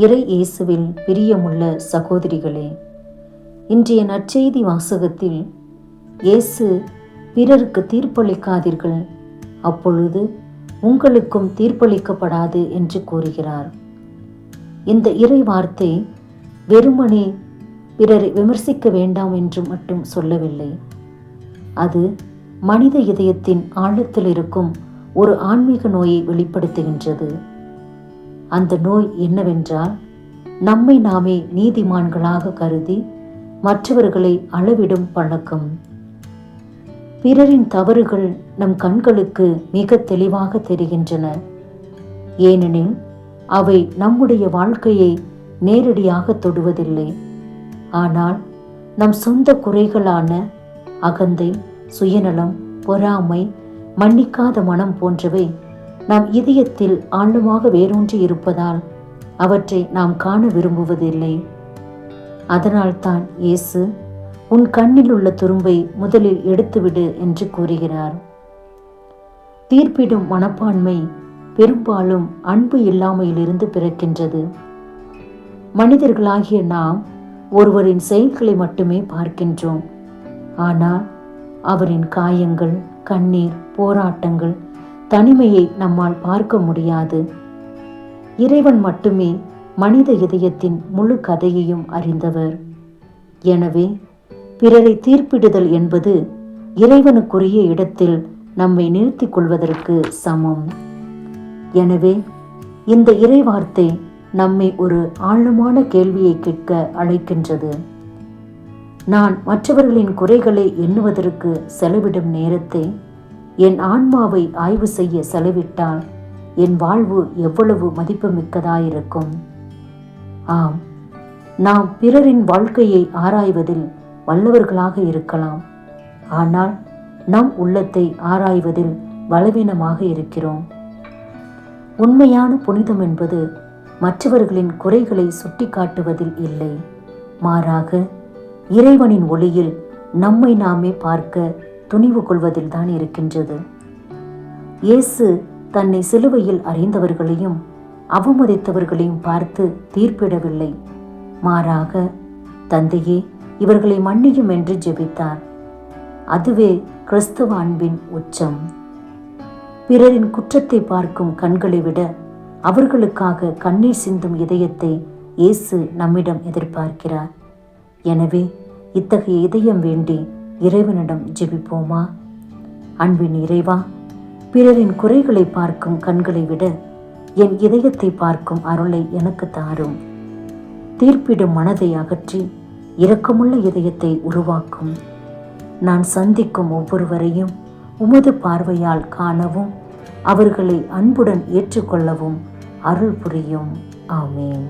இறை இயேசுவில் பிரியமுள்ள சகோதரிகளே, இன்றைய நற்செய்தி வாசகத்தில் இயேசு பிறருக்கு தீர்ப்பளிக்காதீர்கள், அப்பொழுது உங்களுக்கும் தீர்ப்பளிக்கப்படாது என்று கூறுகிறார். இந்த இறை வார்த்தை வெறுமனே பிறரை விமர்சிக்க வேண்டாம் என்று மட்டும் சொல்லவில்லை. அது மனித இதயத்தின் ஆழத்தில் இருக்கும் ஒரு ஆன்மீக நோயை வெளிப்படுத்துகின்றது. அந்த நோய் என்னவென்றால், நம்மை நாமே நீதிமான்களாக கருதி மற்றவர்களை அளவிடும் பழக்கம். பிறரின் தவறுகள் நம் கண்களுக்கு மிக தெளிவாக தெரிகின்றன. ஏனெனில் அவை நம்முடைய வாழ்க்கையை நேரடியாக தொடுவதில்லை. ஆனால் நம் சொந்த குறைகளான அகந்தை, சுயநலம், பொறாமை, மன்னிக்காத மனம் போன்றவை நம் இதயத்தில் ஆழமாக வேரூன்றி இருப்பதால் அவற்றை நாம் காண விரும்புவதில்லை. அதனால்தான் இயேசு, உன் கண்ணில் உள்ள துரும்பை முதலில் எடுத்துவிடு என்று கூறுகிறார். தீர்ப்பிடும் மனப்பான்மை பெரும்பாலும் அன்பு இல்லாமையிலிருந்து பிறக்கின்றது. மனிதர்களாகிய நாம் ஒருவரின் செயல்களை மட்டுமே பார்க்கின்றோம். ஆனால் அவரின் காயங்கள், கண்ணீர், போராட்டங்கள், தனிமையை நம்மால் பார்க்க முடியாது. இறைவன் மட்டுமே மனித இதயத்தின் முழு கதையையும் அறிந்தவர். எனவே பிறரை தீர்ப்பிடுதல் என்பது இறைவனுக்குரிய இடத்தில் நம்மை நிறுத்திக் கொள்வதற்கு சமம். எனவே இந்த இறைவார்த்தை நம்மை ஒரு ஆழமான கேள்வியை கேட்க அழைக்கின்றது. நான் மற்றவர்களின் குறைகளை எண்ணுவதற்கு செலவிடும் நேரத்தை என் ஆன்மாவை ஆய்வு செய்ய செலவிட்டால் என் வாழ்வு எவ்வளவு மதிப்புமிக்கதாயிருக்கும். ஆம், நாம் பிறரின் வாழ்க்கையை ஆராய்வதில் வல்லவர்களாக இருக்கலாம். ஆனால் நம் உள்ளத்தை ஆராய்வதில் பலவீனமாக இருக்கிறோம். உண்மையான புனிதம் என்பது மற்றவர்களின் குறைகளை சுட்டி காட்டுவதில் இல்லை, மாறாக இறைவனின் ஒளியில் நம்மை நாமே பார்க்க துணிவு கொள்வதில் தான் இருக்கின்றது. இயேசு தன்னை சிலுவையில் அறைந்தவர்களையும் அவமதித்தவர்களையும் பார்த்து தீர்ப்பிடவில்லை. மாறாக, தந்தையே, இவர்களை மன்னியும் என்று ஜெபித்தார். அதுவே கிறிஸ்தவ அன்பின் உச்சம். பிறரின் குற்றத்தை பார்க்கும் கண்களை விட அவர்களுக்காக கண்ணீர் சிந்தும் இதயத்தை இயேசு நம்மிடம் எதிர்பார்க்கிறார். எனவே இத்தகைய இதயம் வேண்டி இறைவனிடம் ஜெபிப்போமா? அன்பின் இறைவா, பிறரின் குறைகளை பார்க்கும் கண்களை விட என் இதயத்தை பார்க்கும் அருளை எனக்கு தாரும். தீர்ப்பிடும் மனதை அகற்றி இரக்கமுள்ள இதயத்தை உருவாக்கும். நான் சந்திக்கும் ஒவ்வொருவரையும் உமது பார்வையால் காணவும் அவர்களை அன்புடன் ஏற்றுக்கொள்ளவும் அருள் புரியும். ஆமேன்.